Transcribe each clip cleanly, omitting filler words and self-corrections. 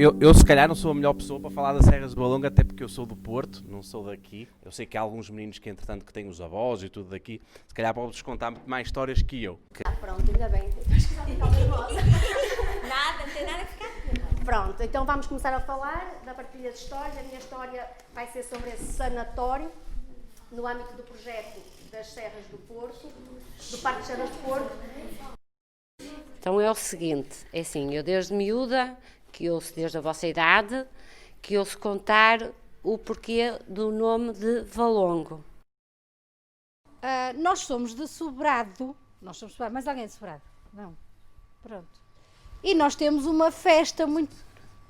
Eu se calhar não sou a melhor pessoa para falar das Serras do Valongo, até porque eu sou do Porto, não sou daqui. Eu sei que há alguns meninos que, entretanto, que têm os avós e tudo daqui, se calhar podem-vos contar muito mais histórias que eu. Pronto, ainda bem. Acho que já ficar nervosa. Nada, não tem nada a ficar. Pronto, então vamos começar a falar da partilha de histórias. A minha história vai ser sobre esse sanatório, no âmbito do projeto das Serras do Porto, do Parque de Serras do Porto. Então é o seguinte, é assim, eu desde miúda, que ouço desde a vossa idade, que ouço contar o porquê do nome de Valongo. Nós somos de Sobrado. Nós somos de Sobrado. Mais alguém de Sobrado? Não. Pronto. E nós temos uma festa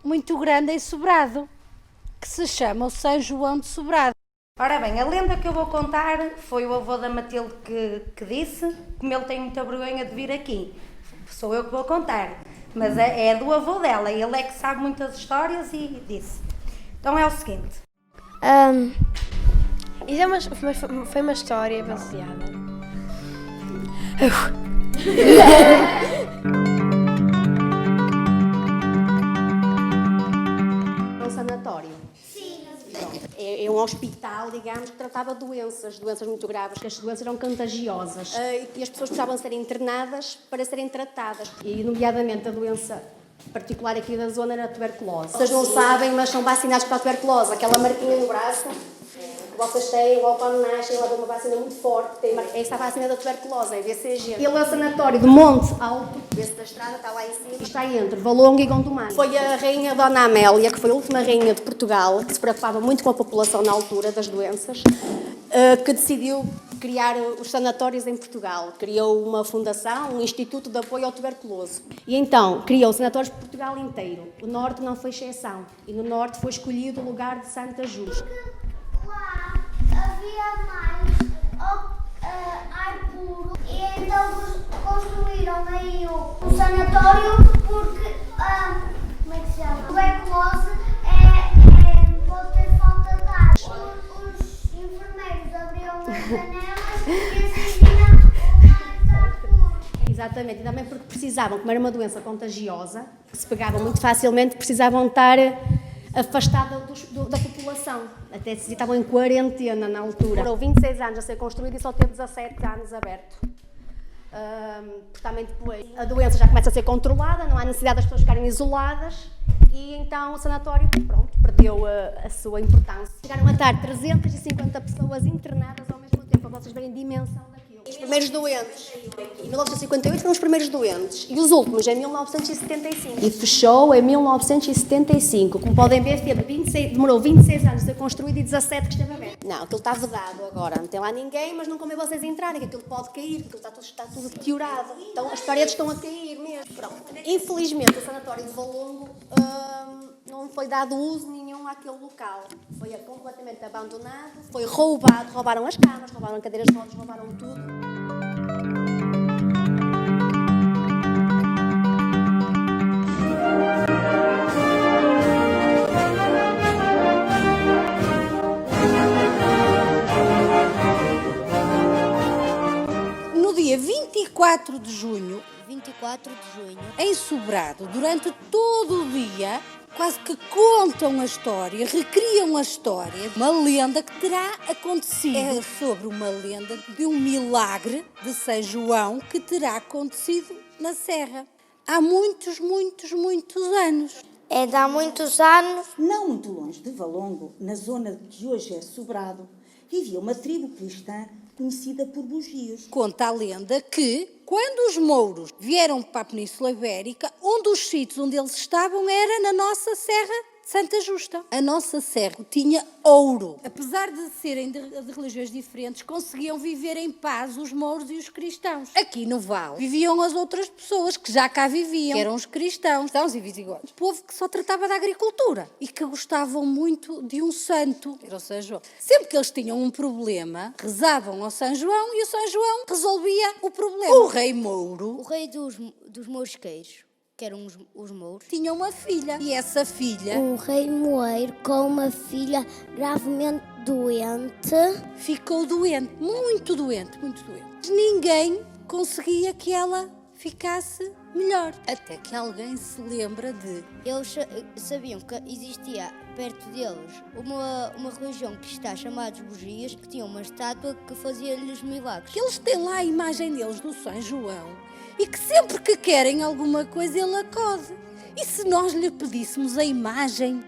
muito grande em Sobrado, que se chama o São João de Sobrado. Ora bem, a lenda que eu vou contar foi o avô da Matilde que disse, como ele tem muita vergonha de vir aqui. Sou eu que vou contar, mas é do avô dela, ele é que sabe muitas histórias e disse. Então é o seguinte. Isso foi uma história baseada. É um sanatório. É um hospital, digamos, que tratava doenças muito graves, que as doenças eram contagiosas e as pessoas precisavam ser internadas para serem tratadas. E, nomeadamente, a doença particular aqui da zona era a tuberculose. Vocês não sabem, mas são vacinados para a tuberculose. Aquela marquinha no braço que vocês têm, logo quando nascem, leva uma vacina muito forte. É esta a vacina da tuberculose, é BCG. Ele é o sanatório de Monte Alto, vê-se da estrada, está lá em cima, e está entre Valongo e Gondomar. Foi a rainha Dona Amélia, que foi a última rainha de Portugal, que se preocupava muito com a população na altura das doenças, que decidiu criar os sanatórios em Portugal. Criou uma fundação, um instituto de apoio ao tuberculoso. E então, criou sanatórios por Portugal inteiro. O Norte não foi exceção. E no Norte foi escolhido o lugar de Santa Justa. Lá havia mais ar puro e então construíram aí o sanatório porque, como é que se chama? Tuberculose pode ter falta de ar. Os enfermeiros abriam as janelas e assim vinha mais ar puro. Exatamente, e também porque precisavam, como era uma doença contagiosa, que se pegava muito facilmente, precisavam estar afastada da população. Até se estavam em quarentena na altura. Demorou 26 anos a ser construído e só teve 17 anos aberto. Porque também depois a doença já começa a ser controlada, não há necessidade das pessoas ficarem isoladas e então o sanatório, pronto, perdeu a sua importância. Chegaram a estar 350 pessoas internadas ao mesmo tempo, para vocês verem a dimensão daquilo. Os primeiros doentes, em 1958 foram os primeiros doentes e os últimos em 1975. E fechou em 1975. Como podem ver, demorou 26 anos a ser construído e 17 que esteve aberto. Não, aquilo está vedado agora, não tem lá ninguém, mas não convém vocês entrarem, que aquilo pode cair, porque está tudo deteriorado. Então as paredes estão a cair mesmo. Pronto. Infelizmente o sanatório de Valongo não foi dado uso nenhum àquele local. Foi completamente abandonado, foi roubado, roubaram as camas, roubaram cadeiras de rodas, roubaram tudo. No dia 24 de junho, 24 de junho. em Sobrado, durante todo o dia, quase que contam a história, recriam a história, uma lenda que terá acontecido. É sobre uma lenda de um milagre de São João que terá acontecido na Serra. Há muitos anos. É de há muitos anos. Não muito longe de Valongo, na zona que hoje é Sobrado, vivia uma tribo cristã conhecida por bugios. Conta a lenda que, quando os mouros vieram para a Península Ibérica, um dos sítios onde eles estavam era na nossa Serra de Santa Justa. A nossa serra tinha ouro. Apesar de serem de religiões diferentes, conseguiam viver em paz os mouros e os cristãos. Aqui no Val viviam as outras pessoas que já cá viviam, que eram os cristãos e visigodos. Povo que só tratava da agricultura e que gostavam muito de um santo, era o São João. Sempre que eles tinham um problema, rezavam ao São João e o São João resolvia o problema. O rei Mouro, O rei dos mourisqueiros, que eram os mouros. tinha uma filha e essa filha Um rei moeiro com uma filha gravemente doente. ficou doente, muito doente. Ninguém conseguia que ela ficasse melhor. Até que alguém se lembra de... Eles sabiam que existia perto deles uma religião cristã chamada Bugias, que tinha uma estátua que fazia-lhes milagres. Que eles têm lá a imagem deles do São João e que sempre que querem alguma coisa ele acode. E se nós lhe pedíssemos a imagem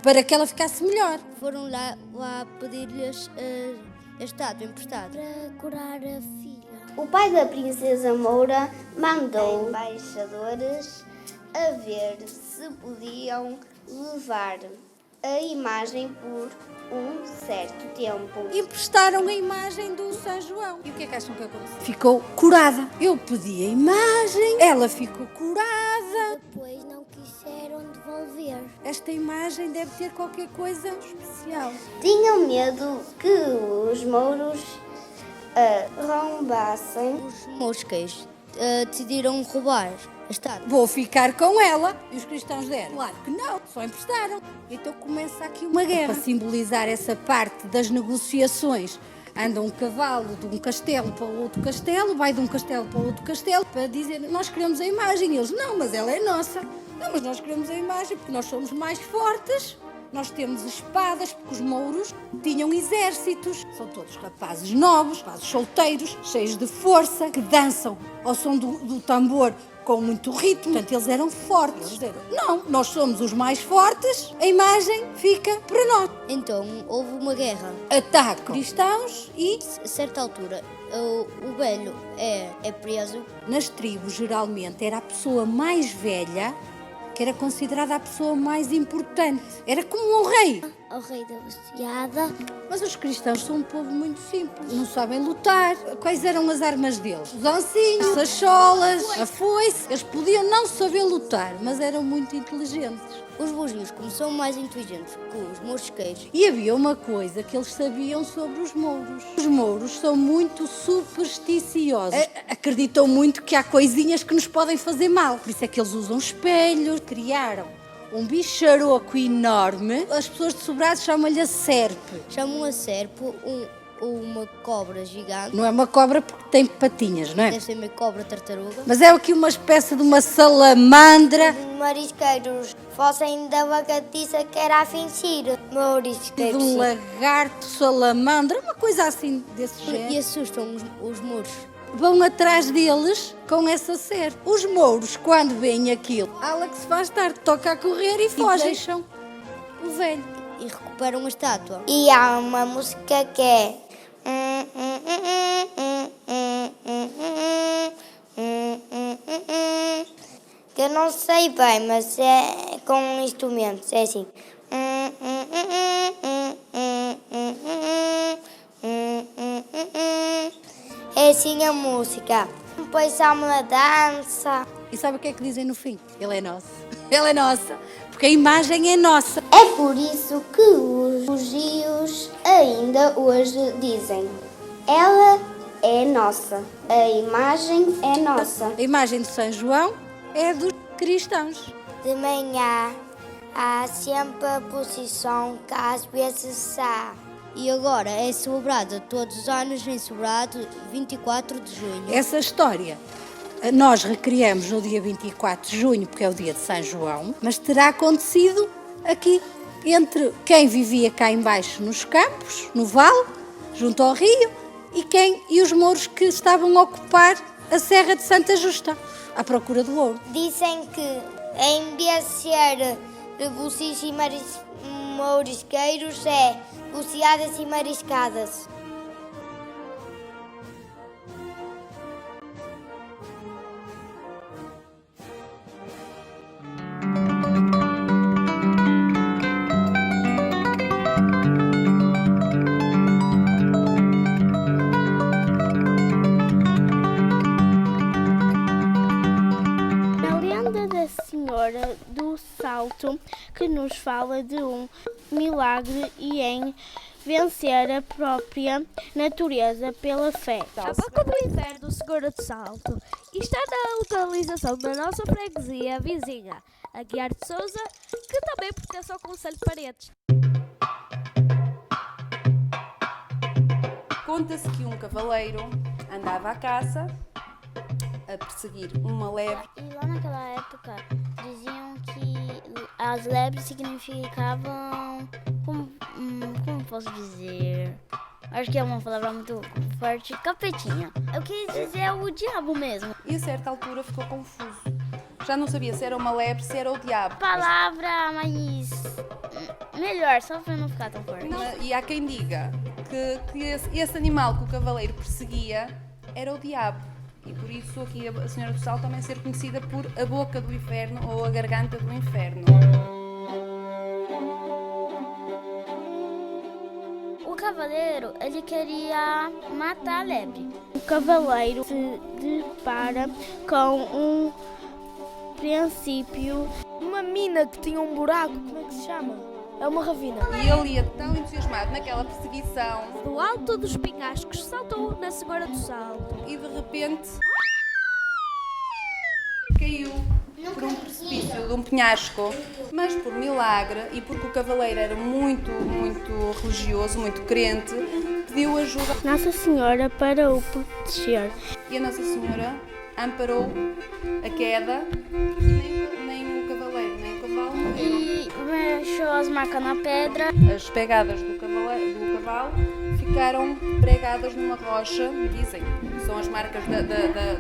para que ela ficasse melhor? Foram lá pedir-lhes a estátua emprestada para curar a filha. O pai da princesa Moura mandou embaixadores a ver se podiam levar a imagem por um certo tempo. Emprestaram a imagem do São João. E o que é que acham que aconteceu? Ficou curada. Eu pedi a imagem, ela ficou curada. Depois não quiseram devolver. Esta imagem deve ter qualquer coisa especial. Tinham medo que os mouros roubassem. Os mosqueiros decidiram roubar a estátua. Vou ficar com ela. E os cristãos deram? Claro que não, só emprestaram. Então começa aqui uma guerra. Para simbolizar essa parte das negociações, anda um cavalo de um castelo para o outro castelo, vai de um castelo para o outro castelo, para dizer, nós queremos a imagem. E eles, não, mas ela é nossa. Não, mas nós queremos a imagem porque nós somos mais fortes. Nós temos espadas, porque os mouros tinham exércitos. São todos rapazes novos, rapazes solteiros, cheios de força, que dançam ao som do tambor com muito ritmo. Portanto, eles eram fortes. Eles disseram, não, nós somos os mais fortes, a imagem fica para nós. Então, houve uma guerra. Atacam cristãos e, A certa altura, o velho é preso. nas tribos, geralmente, era a pessoa mais velha que era considerada a pessoa mais importante. Era como um rei. Ao rei da Luciada. Mas os cristãos são um povo muito simples, não sabem lutar. Quais eram as armas deles? Os ancinhos, as sacholas, a foice. Eles podiam não saber lutar, mas eram muito inteligentes. Os bugios, como são mais inteligentes que os mosqueiros. E havia uma coisa que eles sabiam sobre os mouros. Os mouros são muito supersticiosos. Acreditam muito que há coisinhas que nos podem fazer mal. Por isso é que eles usam espelhos. Criaram um bicharoco enorme. As pessoas de Sobrado chamam-lhe a serpe. Chamam a serpe uma cobra gigante. Não é uma cobra porque tem patinhas, não é? Deve ser uma cobra tartaruga. Mas é aqui uma espécie de uma salamandra. Marisqueiros fossem da bacatiça que era a fingir. De Marisqueiros. um lagarto, salamandra, uma coisa assim desse género. E assustam os mouros. Vão atrás deles com essa serpe. Os mouros, quando veem aquilo, ala que se faz tarde, toca a correr e fogem. Deixam o velho. E recuperam a estátua. E há uma música que é... que eu não sei bem, mas é com instrumentos, é assim. É assim a música. Depois há uma dança. E sabe o que é que dizem no fim? Ele é nosso. Ele é nossa. Porque a imagem é nossa. É por isso que os bugios ainda hoje dizem: ela é nossa, a imagem é nossa. A imagem de São João é dos cristãos. De manhã há sempre a procissão que às vezes há. E agora é celebrada todos os anos em Sobrado, 24 de junho. Essa história nós recriamos no dia 24 de junho, porque é o dia de São João, mas terá acontecido aqui, entre quem vivia cá embaixo nos campos, no vale, junto ao rio, e os mouros que estavam a ocupar a Serra de Santa Justa, à procura do ouro. Dizem que em vez de ser bucios e mourisqueiros, é buciadas e mariscadas. Senhora do Salto, que nos fala de um milagre e em vencer a própria natureza pela fé. A Boca do Inferno do Senhora do Salto está na localização da nossa freguesia vizinha, a Guiar de Sousa, que também pertence ao Concelho de Paredes. Conta-se que um cavaleiro andava à caça a perseguir uma lebre. E lá naquela época diziam que as lebres significavam, como posso dizer, acho que é uma palavra muito forte, capetinha. Eu quis dizer o diabo mesmo. E a certa altura ficou confuso. Já não sabia se era uma lebre, se era o diabo. Palavra mais melhor, só para não ficar tão forte. E há quem diga que esse animal que o cavaleiro perseguia era o diabo. E por isso aqui a Senhora do Sal também ser conhecida por a boca do inferno ou a garganta do inferno. O cavaleiro, ele queria matar a lebre. O cavaleiro se depara com um princípio, Uma mina que tinha um buraco, como é que se chama? É uma ravina. E ele ia tão entusiasmado naquela perseguição. Do alto dos penhascos saltou na Senhora do Salto. E de repente caiu por um precipício de um penhasco. Mas por milagre e porque o cavaleiro era muito religioso, muito crente, pediu ajuda. Nossa Senhora para o proteger. E a Nossa Senhora amparou a queda, nem o cavaleiro, nem o cavalo morreram. E deixou as marcas na pedra. As pegadas do cavalo ficaram pregadas numa rocha, dizem, são as marcas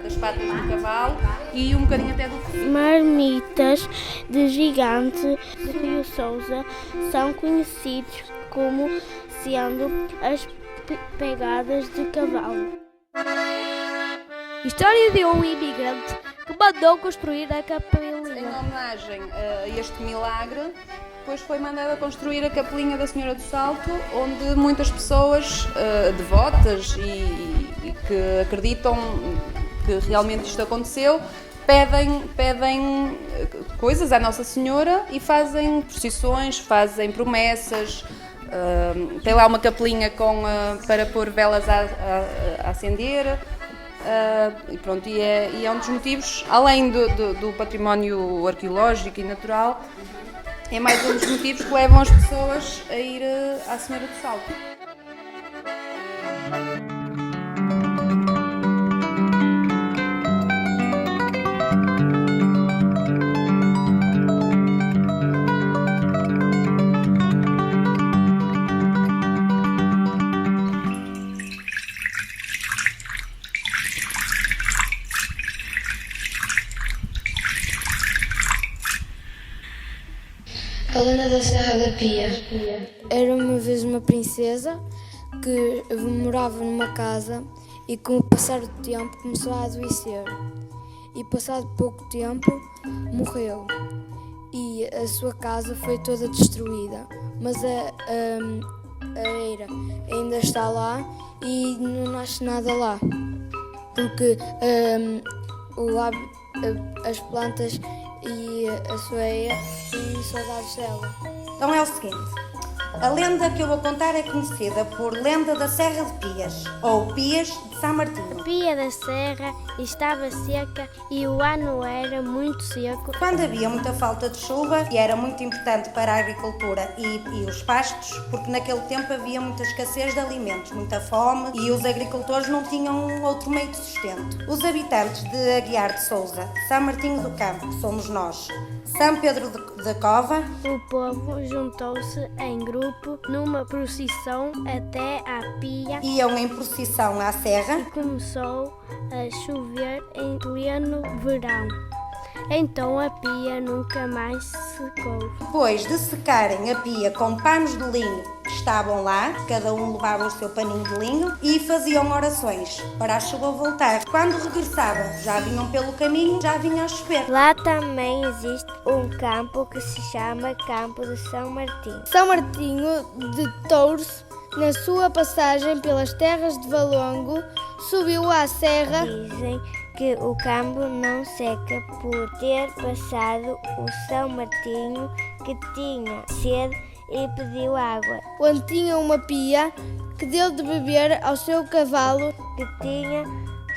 das patas do cavalo e um bocadinho até do focinho. Marmitas de gigante de Rio Sousa são conhecidos como sendo as pegadas de cavalo. História de um imigrante que mandou construir a Em capelinha. homenagem a este milagre, depois foi mandada construir a capelinha da Senhora do Salto, onde muitas pessoas devotas e que acreditam que realmente isto aconteceu, pedem coisas à Nossa Senhora e fazem procissões, fazem promessas. Tem lá uma capelinha para pôr velas a acender. E pronto, e é um dos motivos, além do património arqueológico e natural, é mais um dos motivos que levam as pessoas a ir à Senhora do Salto. A lenda da Serra da Pia. Era uma vez uma princesa que morava numa casa e com o passar do tempo começou a adoecer. E passado pouco tempo morreu. E a sua casa foi toda destruída. Mas a eira ainda está lá e não nasce nada lá. Porque as plantas e a sua eira têm saudades dela. Então é o seguinte, a lenda que eu vou contar é conhecida por Lenda da Serra de Pias, ou Pias de São Martinho. A Pia da Serra estava seca e o ano era muito seco. Quando havia muita falta de chuva, e era muito importante para a agricultura e os pastos, porque naquele tempo havia muita escassez de alimentos, muita fome, e os agricultores não tinham outro meio de sustento. Os habitantes de Aguiar de Sousa, São Martinho do Campo, que somos nós, São Pedro da Cova, o povo juntou-se em grupo numa procissão até à Pia. Iam em procissão à serra. E começou a chover em pleno verão. Então a pia nunca mais se secou. Depois de secarem a pia com panos de linho que estavam lá, cada um levava o seu paninho de linho e faziam orações para a chuva voltar. Quando regressavam, já vinham pelo caminho, já vinha a chover. Lá também existe um campo que se chama Campo de São Martinho. São Martinho de Touros, na sua passagem pelas terras de Valongo, subiu à serra. Dizem que o campo não seca por ter passado o São Martinho que tinha sede e pediu água. Onde tinha uma pia que deu de beber ao seu cavalo, que tinha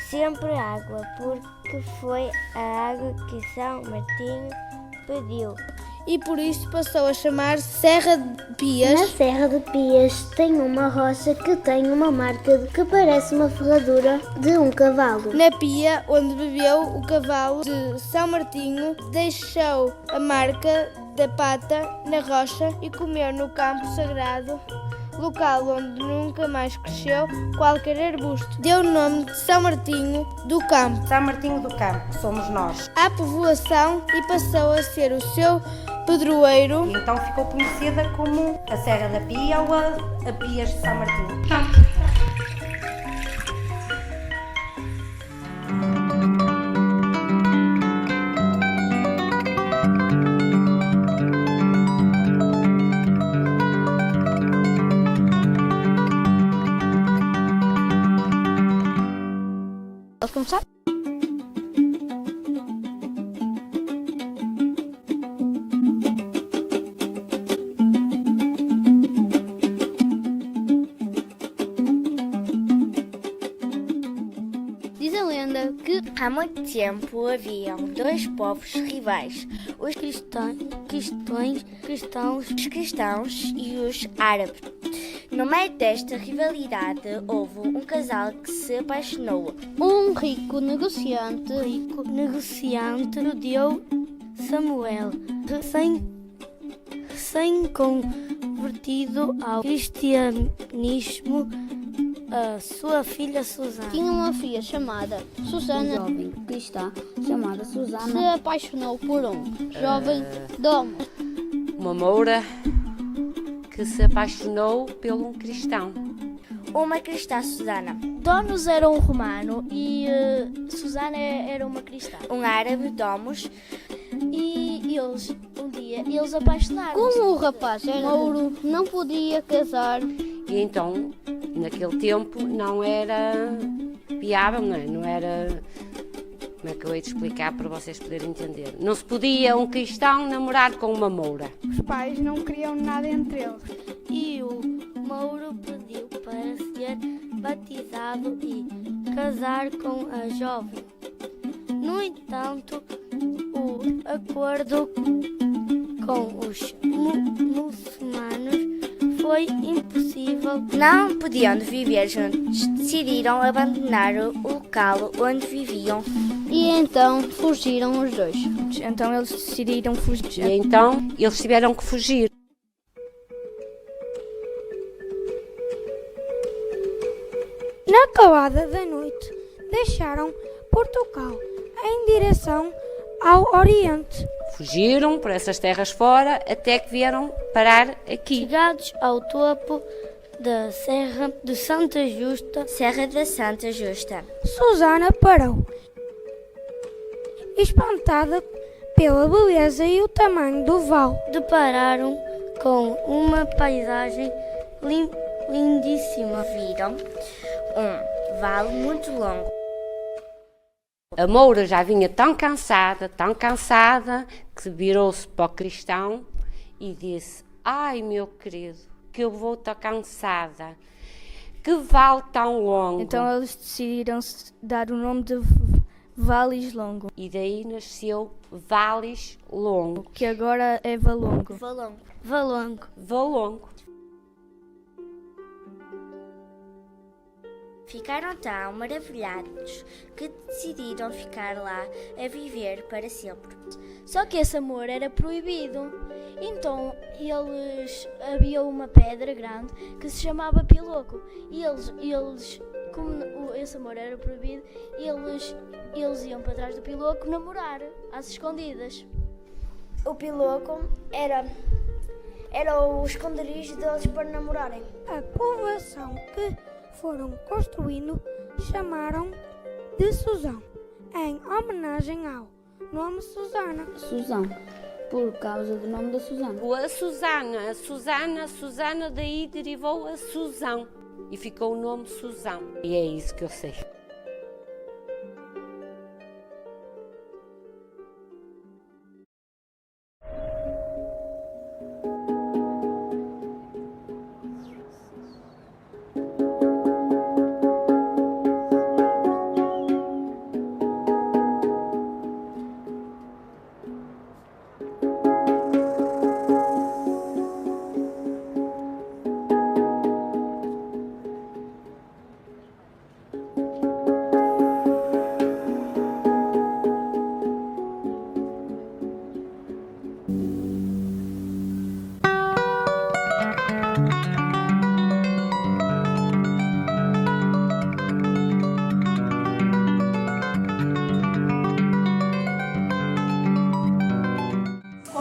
sempre água, porque foi a água que São Martinho pediu. e por isso passou a chamar-se Serra de Pias. Na Serra de Pias tem uma rocha que tem uma marca que parece uma ferradura de um cavalo. Na pia onde bebeu o cavalo de São Martinho, deixou a marca da pata na rocha e comeu no campo sagrado, local onde nunca mais cresceu qualquer arbusto. Deu o nome de São Martinho do Campo. São Martinho do Campo, somos nós. À povoação e passou a ser o seu padroeiro. E então ficou conhecida como a Serra da Pia ou a Pias de São Martinho. Posso começar? Diz a lenda que há muito tempo haviam dois povos rivais, os cristãos e os árabes. No meio desta rivalidade houve um casal que se apaixonou. Um rico negociante judeu, Samuel, recém-convertido ao cristianismo, a sua filha Susana. Tinha uma filha chamada Susana. Jovem cristã chamada Susana Se apaixonou por um jovem domo. Uma moura que se apaixonou por um cristão. Uma cristã, Susana. Donos era um romano e Susana era uma cristã. Um árabe, Domus. E eles, um dia, eles apaixonaram-se. Como o rapaz era mouro, não podia casar. E então, naquele tempo, não era viável, não era... Como é que eu hei de explicar para vocês poderem entender? Não se podia um cristão namorar com uma moura. Os pais não queriam nada entre eles. E o mouro pediu para ser batizado e casar com a jovem. No entanto, o acordo com os muçulmanos foi impossível. Não podendo viver juntos, decidiram abandonar o local onde viviam. E então fugiram os dois. Então eles decidiram fugir. E então eles tiveram que fugir. Na calada da noite, deixaram Portugal em direção ao Oriente. Fugiram por essas terras fora até que vieram parar aqui. Chegados ao topo da Serra de Santa Justa, Susana parou, espantada pela beleza e o tamanho do vale. Depararam com uma paisagem lindíssima. Viram um vale muito longo. A moura já vinha tão cansada, que virou-se para o cristão e disse: ai, meu querido, que eu vou estar cansada. Que vale tão longo. Então eles decidiram dar o nome de Vales Longo. E daí nasceu Vales Longo. Que agora é Valongo. Valongo. Ficaram tão maravilhados que decidiram ficar lá a viver para sempre. Só que esse amor era proibido. Então havia uma pedra grande que se chamava Piloco. E eles como esse amor era proibido, eles iam para trás do Piloco namorar, às escondidas. O Piloco era o esconderijo deles para namorarem. A povoação que foram construindo chamaram de Susão, em homenagem ao nome Susana. Susão, por causa do nome da Susana. A Susana daí derivou a Susão e ficou o nome Susão. E é isso que eu sei.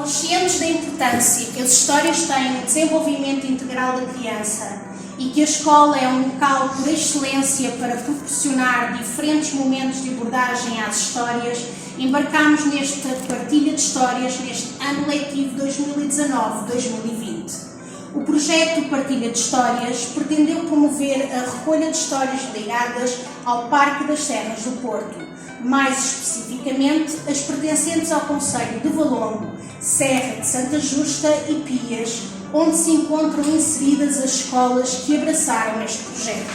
Conscientes da importância que as histórias têm no desenvolvimento integral da criança e que a escola é um local por excelência para proporcionar diferentes momentos de abordagem às histórias, embarcamos nesta partilha de histórias neste ano letivo 2019-2020. O projeto Partilha de Histórias pretendeu promover a recolha de histórias ligadas ao Parque das Serras do Porto, mais especificamente as pertencentes ao concelho de Valongo, Serra de Santa Justa e Pias, onde se encontram inseridas as escolas que abraçaram este projeto.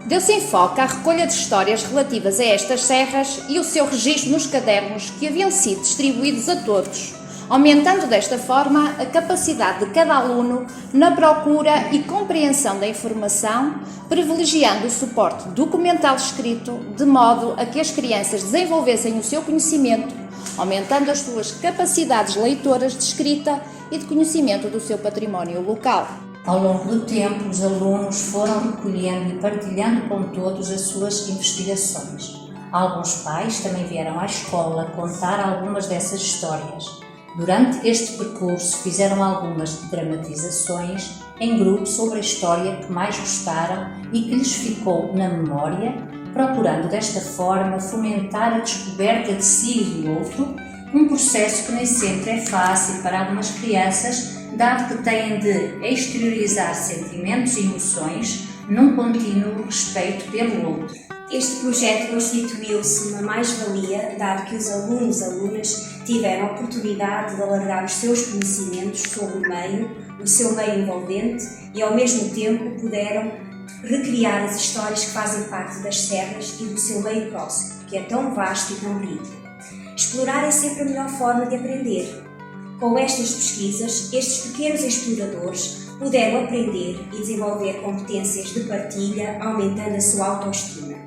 Deu-se enfoque à recolha de histórias relativas a estas serras e o seu registro nos cadernos que haviam sido distribuídos a todos, aumentando desta forma a capacidade de cada aluno na procura e compreensão da informação, privilegiando o suporte documental escrito, de modo a que as crianças desenvolvessem o seu conhecimento, aumentando as suas capacidades leitoras de escrita e de conhecimento do seu património local. Ao longo do tempo, os alunos foram recolhendo e partilhando com todos as suas investigações. Alguns pais também vieram à escola contar algumas dessas histórias. Durante este percurso, fizeram algumas dramatizações em grupo sobre a história que mais gostaram e que lhes ficou na memória, procurando desta forma fomentar a descoberta de si e do outro, um processo que nem sempre é fácil para algumas crianças, dado que têm de exteriorizar sentimentos e emoções num contínuo respeito pelo outro. Este projeto constituiu-se uma mais-valia, dado que os alunos/alunas tiveram a oportunidade de alargar os seus conhecimentos sobre o seu meio envolvente e, ao mesmo tempo, puderam recriar as histórias que fazem parte das serras e do seu meio próximo, que é tão vasto e tão rico. Explorar é sempre a melhor forma de aprender. Com estas pesquisas, estes pequenos exploradores puderam aprender e desenvolver competências de partilha, aumentando a sua autoestima.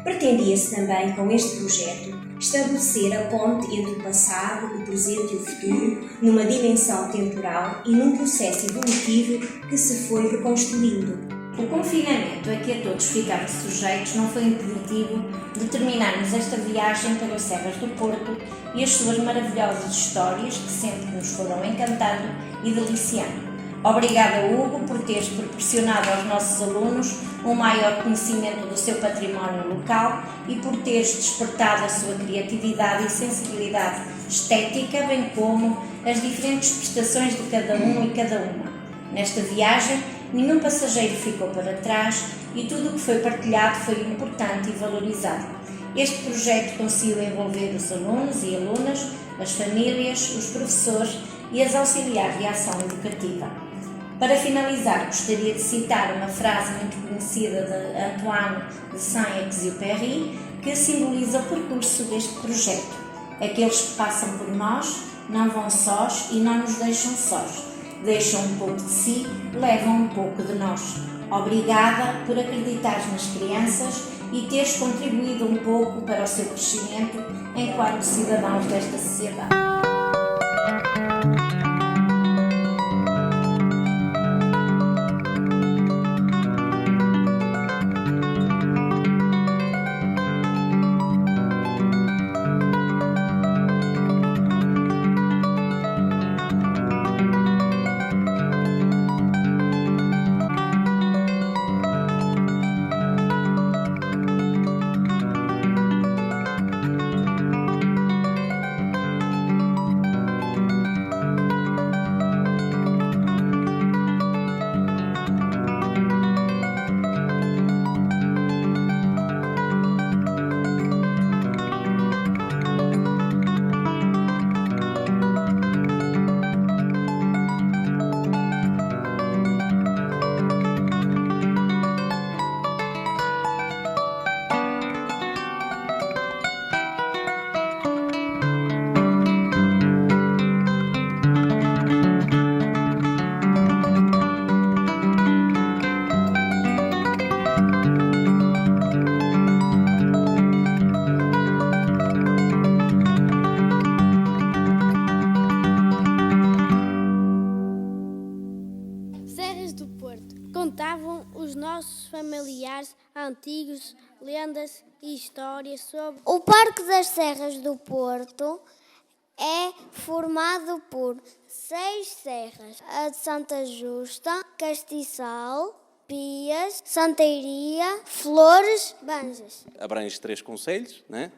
Pretendia-se também, com este projeto, estabelecer a ponte entre o passado, o presente e o futuro, numa dimensão temporal e num processo evolutivo que se foi reconstruindo. O confinamento a que a todos ficamos sujeitos não foi impeditivo de terminarmos esta viagem pelas Serras do Porto e as suas maravilhosas histórias que sempre nos foram encantando e deliciando. Obrigada, Hugo, por teres proporcionado aos nossos alunos um maior conhecimento do seu património local e por teres despertado a sua criatividade e sensibilidade estética, bem como as diferentes prestações de cada um e cada uma. Nesta viagem, nenhum passageiro ficou para trás e tudo o que foi partilhado foi importante e valorizado. Este projeto conseguiu envolver os alunos e alunas, as famílias, os professores e as auxiliares de ação educativa. Para finalizar, gostaria de citar uma frase muito conhecida de Antoine de Saint-Exupéry, que simboliza o percurso deste projeto. Aqueles que passam por nós não vão sós e não nos deixam sós. Deixam um pouco de si, levam um pouco de nós. Obrigada por acreditares nas crianças e teres contribuído um pouco para o seu crescimento enquanto cidadãos desta sociedade. Contavam os nossos familiares antigos lendas e histórias sobre... O Parque das Serras do Porto formado por 6 serras: a de Santa Justa, Castiçal, Pias, Santa Iria, Flores, Banjas. Abrange 3 concelhos, né?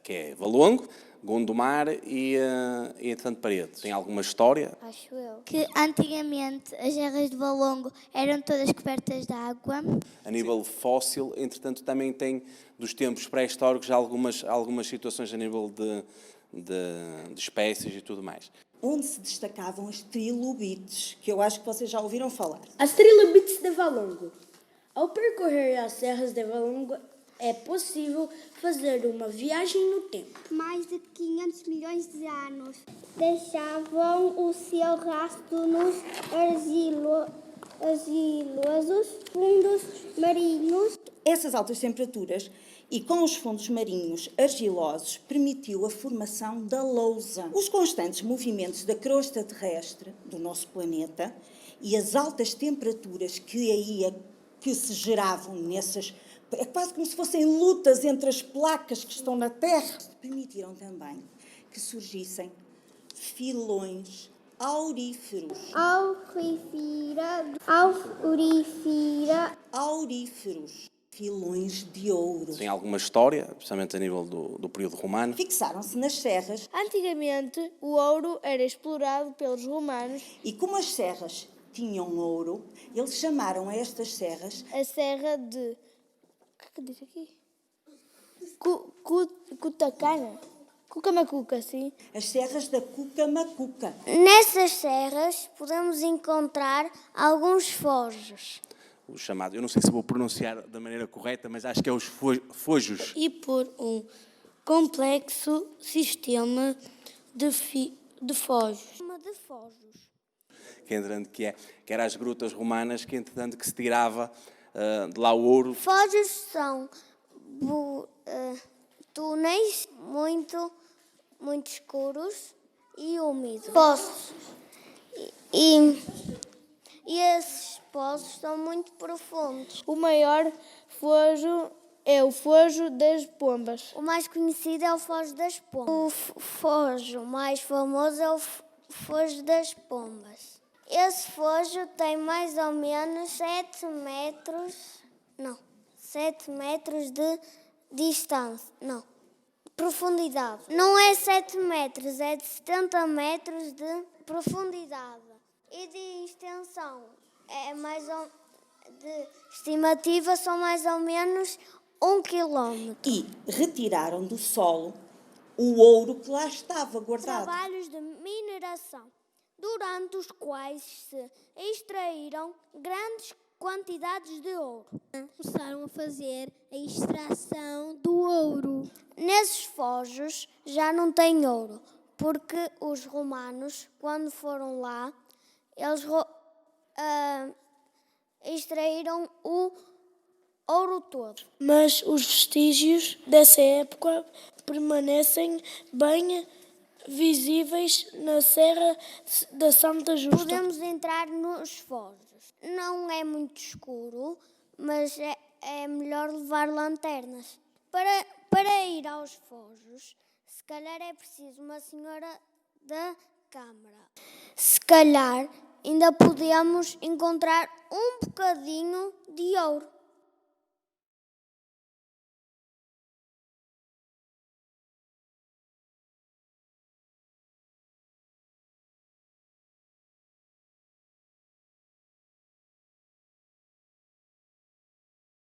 Que é Valongo, Gondomar e entretanto Paredes. Tem alguma história? Acho eu. Que antigamente as serras de Valongo eram todas cobertas de água. A nível fóssil, entretanto, também tem, dos tempos pré-históricos, algumas situações a nível de espécies e tudo mais. Onde se destacavam as trilobites, que eu acho que vocês já ouviram falar. As trilobites de Valongo. Ao percorrer as serras de Valongo, é possível fazer uma viagem no tempo. Mais de 500 milhões de anos. Deixavam o seu rastro nos argilosos fundos marinhos. Essas altas temperaturas e com os fundos marinhos argilosos permitiu a formação da lousa. Os constantes movimentos da crosta terrestre do nosso planeta e as altas temperaturas que se geravam nessas... É quase como se fossem lutas entre as placas que estão na Terra. Permitiram também que surgissem filões auríferos. Auríferos. Filões de ouro. Tem alguma história, especialmente a nível do período romano? Fixaram-se nas serras. Antigamente, o ouro era explorado pelos romanos. E como as serras tinham ouro, eles chamaram a estas serras... A serra de... O que diz aqui? Cutacana. Cucamacuca, sim. As serras da Cucamacuca. Nessas serras podemos encontrar alguns forjos. O chamado, eu não sei se vou pronunciar da maneira correta, mas acho que é os fojos. E por um complexo sistema de fojos. Que era as grutas romanas, que entretanto que se tirava de lá o ouro. Fojos são túneis muito escuros e úmidos. Poços. E esses poços são muito profundos. O maior fojo é o Fojo das Pombas. O mais conhecido é o Fojo das Pombas. O fojo mais famoso é o Fojo das Pombas. Esse fojo tem mais ou menos 7 metros de distância. Não, profundidade. Não é 7 metros, é de 70 metros de profundidade. E de extensão, de estimativa, são mais ou menos 1 quilómetro. E retiraram do solo o ouro que lá estava guardado. Trabalhos de mineração, durante os quais se extraíram grandes quantidades de ouro. Começaram a fazer a extração do ouro. Nesses fojos já não tem ouro, porque os romanos, quando foram lá, eles extraíram o ouro todo. Mas os vestígios dessa época permanecem bem visíveis na Serra da Santa Justa. Podemos entrar nos fojos. Não é muito escuro, mas é melhor levar lanternas. Para ir aos fojos, se calhar é preciso uma senhora da Câmara. Se calhar ainda podemos encontrar um bocadinho de ouro.